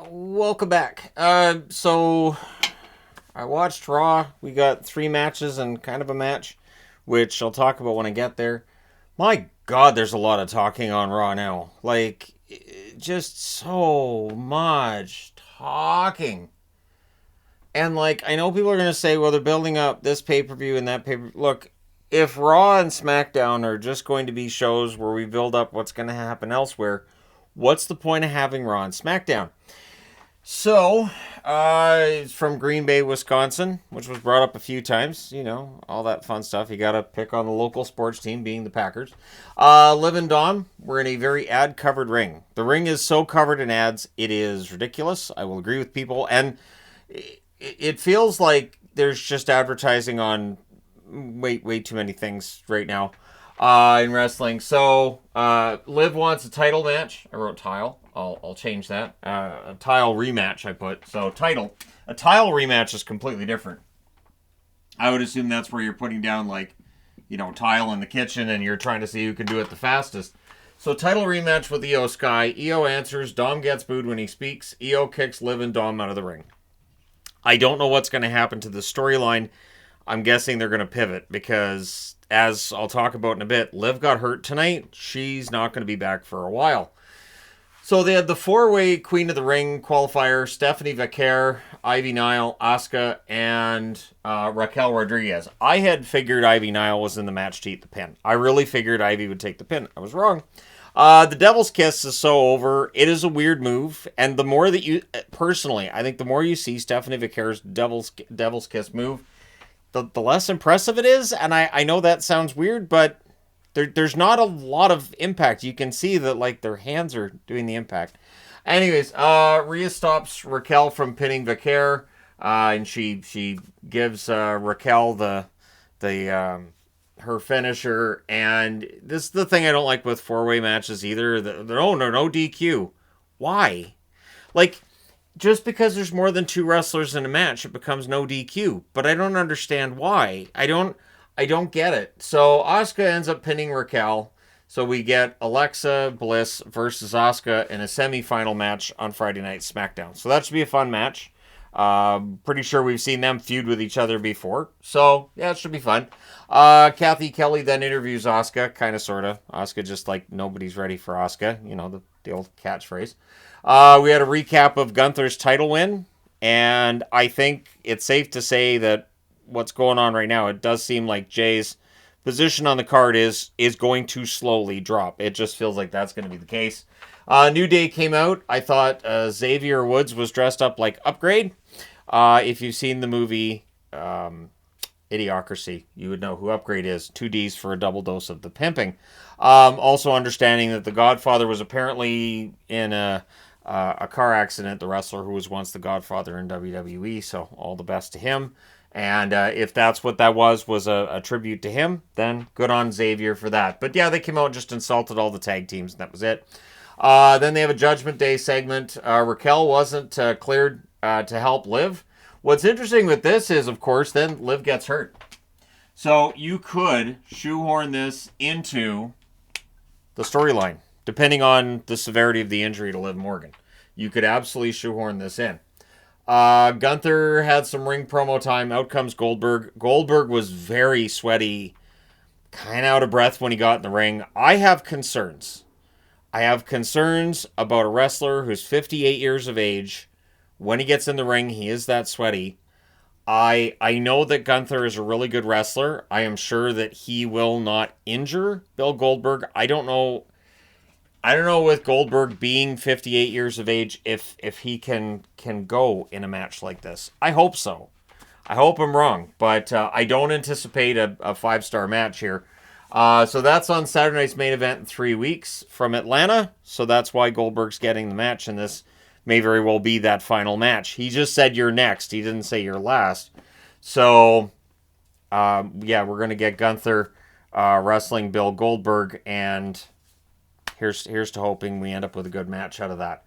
Welcome back. So I watched Raw. We got 3 matches and kind of a match, which I'll talk about when I get there. My God, there's a lot of talking on Raw now. Like, just so much talking. And like, I know people are gonna say, well, they're building up this pay per view and that pay per. Look, if Raw and SmackDown are just going to be shows where we build up what's going to happen elsewhere, what's the point of having Raw and SmackDown? So, it's from Green Bay, Wisconsin, which was brought up a few times. You know, all that fun stuff. You got to pick on the local sports team, being the Packers. Liv and Dom, we're in a very ad-covered ring. The ring is so covered in ads, it is ridiculous. I will agree with people. And it feels like there's just advertising on way too many things right now in wrestling. So Liv wants a title match. I wrote tile. I'll change that. A tile rematch I put. So title. A tile rematch is completely different. I would assume that's where you're putting down like, tile in the kitchen and you're trying to see who can do it the fastest. So title rematch with Io Sky. Io answers. Dom gets booed when he speaks. Io kicks Liv and Dom out of the ring. I don't know what's going to happen to the storyline. I'm guessing they're going to pivot because, as I'll talk about in a bit, Liv got hurt tonight. She's not going to be back for a while. So they had the 4-way Queen of the Ring qualifier: Stephanie Vaquer, Ivy Nile, Asuka, and Raquel Rodriguez. I had figured Ivy Nile was in the match to eat the pin. I really figured Ivy would take the pin. I was wrong. The Devil's Kiss is so over. It is a weird move, and the more that you, personally, I think the more you see Stephanie Vaquer's Devil's Kiss move, the less impressive it is. And I know that sounds weird, but there's not a lot of impact. You can see that like their hands are doing the impact. Anyways, Rhea stops Raquel from pinning Vaquer, and she gives Raquel the her finisher. And this is the thing I don't like with 4-way matches either. No DQ. Why? Like, just because there's more than 2 wrestlers in a match, it becomes no DQ. But I don't understand why. I don't get it. So Asuka ends up pinning Raquel. So we get Alexa Bliss versus Asuka in a semi-final match on Friday Night SmackDown. So that should be a fun match. Pretty sure we've seen them feud with each other before. So, yeah, it should be fun. Kathy Kelly then interviews Asuka, kind of, sort of. Asuka just like, nobody's ready for Asuka. You know, the old catchphrase. We had a recap of Gunther's title win. And I think it's safe to say that what's going on right now, it does seem like Jay's position on the card is going to slowly drop. It just feels like that's going to be the case. New Day came out. I thought Xavier Woods was dressed up like Upgrade. If you've seen the movie Idiocracy, you would know who Upgrade is. 2 Ds for a double dose of the pimping. Also understanding that the Godfather was apparently in a car accident, the wrestler who was once the Godfather in WWE, so all the best to him. And if that's what that was a tribute to him, then good on Xavier for that. But yeah, they came out and just insulted all the tag teams, and that was it. Then they have a Judgment Day segment. Raquel wasn't cleared to help Liv. What's interesting with this is, of course, then Liv gets hurt. So you could shoehorn this into the storyline, depending on the severity of the injury to Liv Morgan. You could absolutely shoehorn this in. Gunther had some ring promo time. Out comes Goldberg. Goldberg was very sweaty, kind of out of breath when he got in the ring. I have concerns. I have concerns about a wrestler who's 58 years of age. When he gets in the ring, he is that sweaty. I know that Gunther is a really good wrestler. I am sure that he will not injure Bill Goldberg. I don't know with Goldberg being 58 years of age if he can go in a match like this. I hope so. I hope I'm wrong, but I don't anticipate a 5-star match here. So that's on Saturday night's main event in 3 weeks from Atlanta. So that's why Goldberg's getting the match, and this may very well be that final match. He just said you're next. He didn't say you're last. So, yeah, we're going to get Gunther wrestling Bill Goldberg, and here's to hoping we end up with a good match out of that.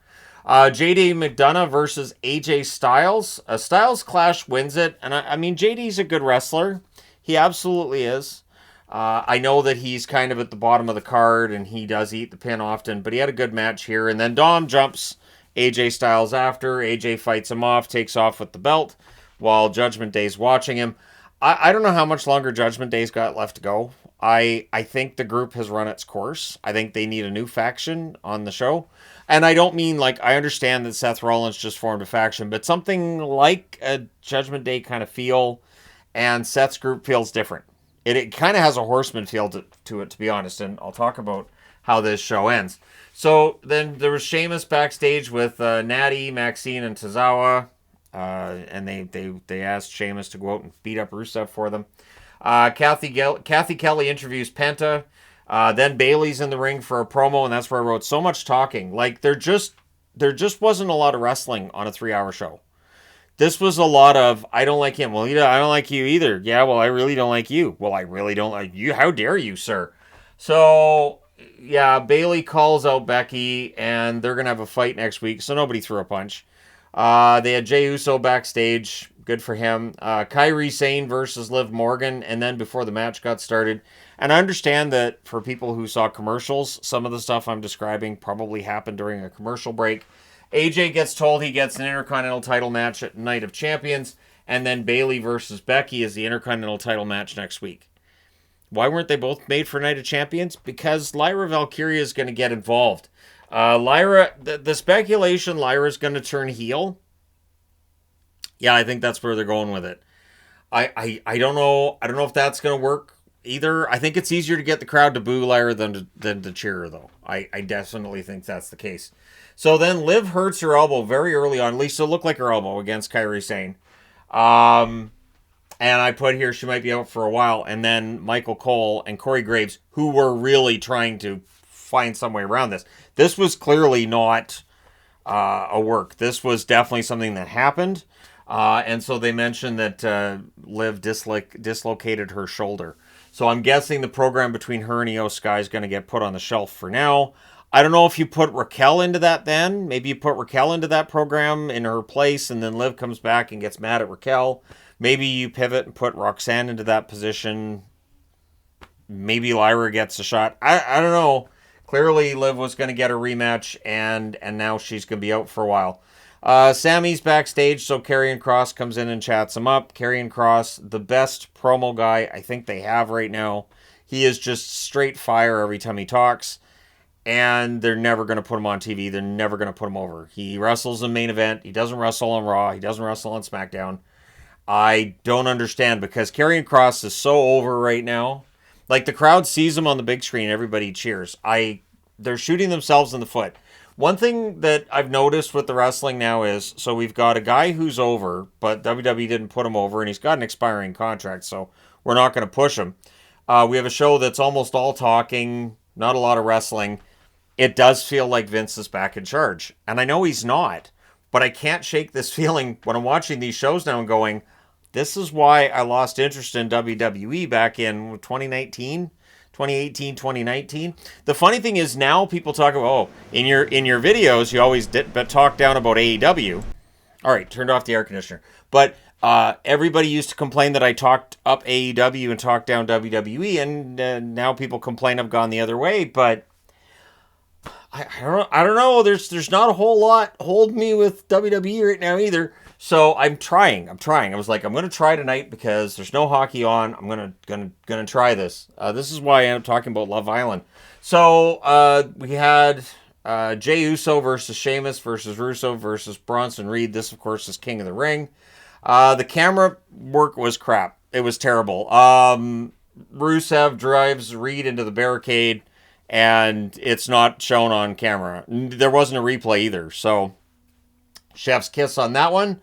JD McDonough versus AJ Styles. A Styles Clash wins it. And I mean, JD's a good wrestler. He absolutely is. I know that he's kind of at the bottom of the card and he does eat the pin often, but he had a good match here. And then Dom jumps AJ Styles after. AJ fights him off, takes off with the belt, while Judgment Day's watching him. I don't know how much longer Judgment Day's got left to go. I think the group has run its course. I think they need a new faction on the show. And I don't mean like, I understand that Seth Rollins just formed a faction, but something like a Judgment Day kind of feel, and Seth's group feels different. It kind of has a Horseman feel to it, to be honest, and I'll talk about how this show ends. So then there was Sheamus backstage with Natty, Maxine, and Tozawa, and they asked Sheamus to go out and beat up Rusev for them. Kathy Kelly interviews Penta. Then Bayley's in the ring for a promo, and that's where I wrote so much talking. Like, there just wasn't a lot of wrestling on a 3-hour show. This was a lot of, I don't like him. Well, I don't like you either. Yeah, well, I really don't like you. Well, I really don't like you. How dare you, sir? So, yeah, Bayley calls out Becky, and they're going to have a fight next week, so nobody threw a punch. They had Jey Uso backstage. Good for him. Kairi Sane versus Liv Morgan, and then before the match got started. And I understand that for people who saw commercials, some of the stuff I'm describing probably happened during a commercial break. AJ gets told he gets an Intercontinental title match at Night of Champions, and then Bayley versus Becky is the Intercontinental title match next week. Why weren't they both made for Night of Champions? Because Lyra Valkyria is going to get involved. Lyra, the speculation, Lyra's going to turn heel. Yeah, I think that's where they're going with it. I don't know. I don't know if that's going to work either. I think it's easier to get the crowd to boo Lyra than to cheer her, though. I definitely think that's the case. So then Liv hurts her elbow very early on. At least it looked like her elbow against Kairi Sane. And I put here she might be out for a while. And then Michael Cole and Corey Graves, who were really trying to find some way around this. This was clearly not a work. This was definitely something that happened. And so they mentioned that Liv dislocated her shoulder. So I'm guessing the program between her and Io Sky is going to get put on the shelf for now. I don't know if you put Raquel into that then. Maybe you put Raquel into that program in her place, and then Liv comes back and gets mad at Raquel. Maybe you pivot and put Roxanne into that position. Maybe Lyra gets a shot. I don't know. Clearly, Liv was going to get a rematch, and now she's going to be out for a while. Sammy's backstage, so Karrion Kross comes in and chats him up. Karrion Kross, the best promo guy I think they have right now. He is just straight fire every time he talks. And they're never going to put him on TV. They're never going to put him over. He wrestles in main event. He doesn't wrestle on Raw. He doesn't wrestle on SmackDown. I don't understand because Karrion Kross is so over right now. Like, the crowd sees him on the big screen. Everybody cheers. They're shooting themselves in the foot. One thing that I've noticed with the wrestling now is, so we've got a guy who's over, but WWE didn't put him over, and he's got an expiring contract, so we're not going to push him. We have a show that's almost all talking, not a lot of wrestling. It does feel like Vince is back in charge. And I know he's not, but I can't shake this feeling when I'm watching these shows now and going, this is why I lost interest in WWE back in 2018, 2019. The funny thing is now people talk about, in your videos, you always talk down about AEW. All right, turned off the air conditioner. But everybody used to complain that I talked up AEW and talked down WWE, and now people complain I've gone the other way, but I don't know. There's not a whole lot holding me with WWE right now either. So I'm trying. I was like, I'm gonna try tonight because there's no hockey on. I'm gonna try this. This is why I'm talking about Love Island. So we had Jey Uso versus Sheamus versus Russo versus Bronson Reed. This, of course, is King of the Ring. The camera work was crap. It was terrible. Rusev drives Reed into the barricade, and it's not shown on camera. There wasn't a replay either, so chef's kiss on that one.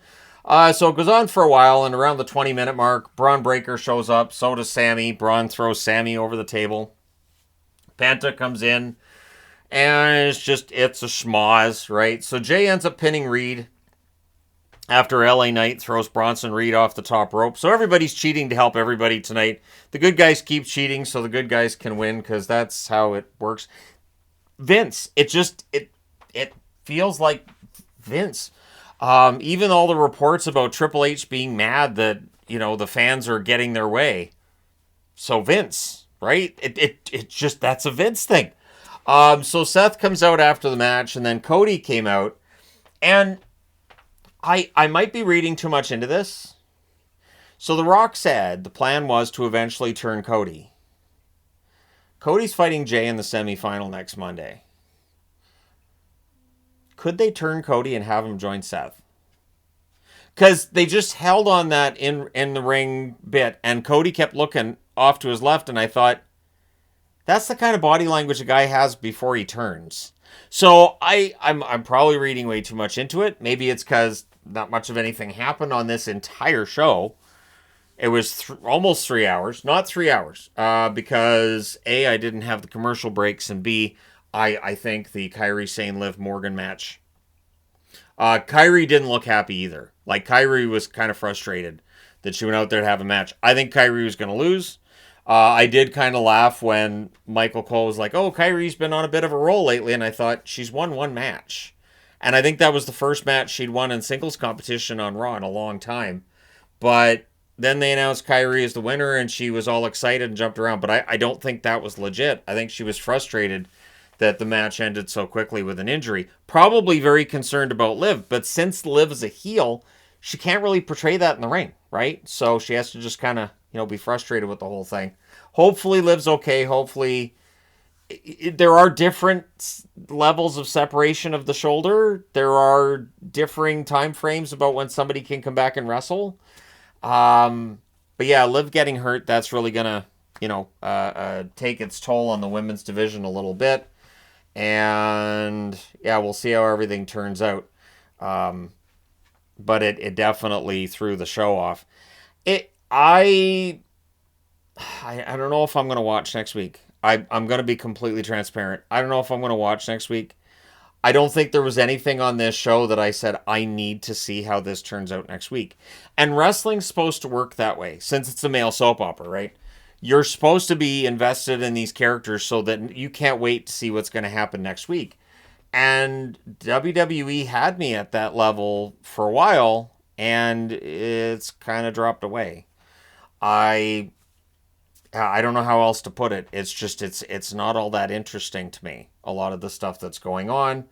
So it goes on for a while, and around the 20-minute mark, Braun Breaker shows up, so does Sammy. Braun throws Sammy over the table. Penta comes in, and it's a schmoz, right? So Jay ends up pinning Reed after LA Knight throws Bronson Reed off the top rope. So everybody's cheating to help everybody tonight. The good guys keep cheating so the good guys can win because that's how it works. Vince, it feels like Vince. Even all the reports about Triple H being mad that, the fans are getting their way. So Vince, right? It just, that's a Vince thing. So Seth comes out after the match, and then Cody came out. And I might be reading too much into this. So The Rock said the plan was to eventually turn Cody. Cody's fighting Jay in the semifinal next Monday. Could they turn Cody and have him join Seth? Because they just held on that in the ring bit, and Cody kept looking off to his left, and I thought, that's the kind of body language a guy has before he turns. So I'm probably reading way too much into it. Maybe it's because not much of anything happened on this entire show. It was almost 3 hours. Not 3 hours. Because A, I didn't have the commercial breaks, and B, I think the Kairi Sane Liv Morgan match. Kairi didn't look happy either. Like, Kairi was kind of frustrated that she went out there to have a match. I think Kairi was going to lose. I did kind of laugh when Michael Cole was like, oh, Kairi's been on a bit of a roll lately, and I thought, she's won one match. And I think that was the first match she'd won in singles competition on Raw in a long time. But then they announced Kairi as the winner, and she was all excited and jumped around. But I don't think that was legit. I think she was frustrated that the match ended so quickly with an injury. Probably very concerned about Liv. But since Liv is a heel, she can't really portray that in the ring, right? So she has to just kind of, be frustrated with the whole thing. Hopefully Liv's okay. Hopefully there are different levels of separation of the shoulder. There are differing time frames about when somebody can come back and wrestle. But yeah, Liv getting hurt, that's really going to, take its toll on the women's division a little bit. And yeah, we'll see how everything turns out. But it definitely threw the show off. I don't know if I'm going to watch next week. I'm going to be completely transparent. I don't know if I'm going to watch next week. I don't think there was anything on this show that I said, I need to see how this turns out next week. And wrestling's supposed to work that way, since it's a male soap opera, right? You're supposed to be invested in these characters so that you can't wait to see what's going to happen next week. And WWE had me at that level for a while, and it's kind of dropped away. I don't know how else to put it. It's just, it's not all that interesting to me, a lot of the stuff that's going on.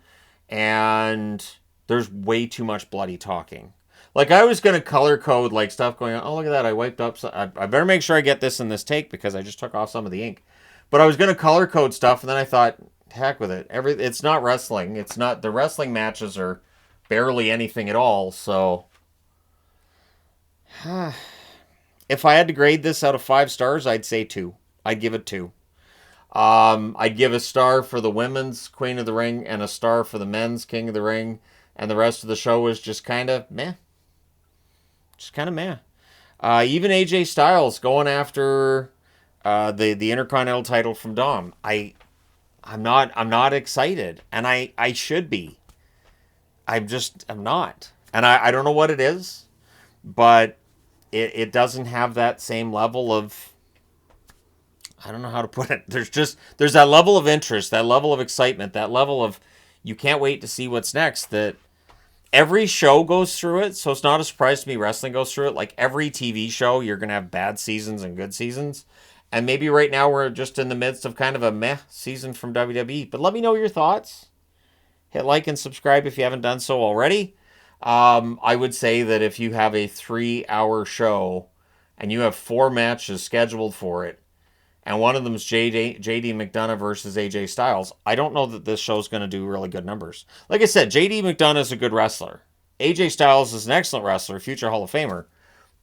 And there's way too much bloody talking. Like, I was going to color code, like, stuff going on. Oh, look at that. I wiped up. I better make sure I get this in this take because I just took off some of the ink. But I was going to color code stuff, and then I thought, heck with it. It's not wrestling. It's not, the wrestling matches are barely anything at all, so if I had to grade this out of 5 stars, I'd say 2. I'd give it 2. I'd give a star for the women's Queen of the Ring and a star for the men's King of the Ring, and the rest of the show was just kind of meh. Just kind of meh. Even AJ Styles going after the Intercontinental title from Dom. I'm not excited, and I should be. I'm not. And I don't know what it is, but it doesn't have that same level of, I don't know how to put it. There's that level of interest, that level of excitement, that level of, you can't wait to see what's next, that every show goes through it. So it's not a surprise to me wrestling goes through it. Like every TV show, you're going to have bad seasons and good seasons. And maybe right now we're just in the midst of kind of a meh season from WWE. But let me know your thoughts. Hit like and subscribe if you haven't done so already. I would say that if you have a 3-hour show and you have 4 matches scheduled for it, and one of them is JD McDonough versus AJ Styles, I don't know that this show's going to do really good numbers. Like I said, JD McDonough is a good wrestler. AJ Styles is an excellent wrestler, future Hall of Famer.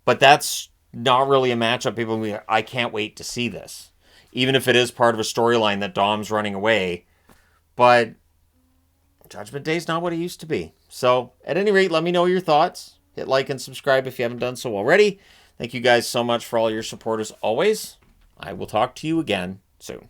But that's not really a matchup people will be, I can't wait to see this. Even if it is part of a storyline that Dom's running away. But Judgment Day's not what it used to be. So, at any rate, let me know your thoughts. Hit like and subscribe if you haven't done so already. Thank you guys so much for all your support as always. I will talk to you again soon.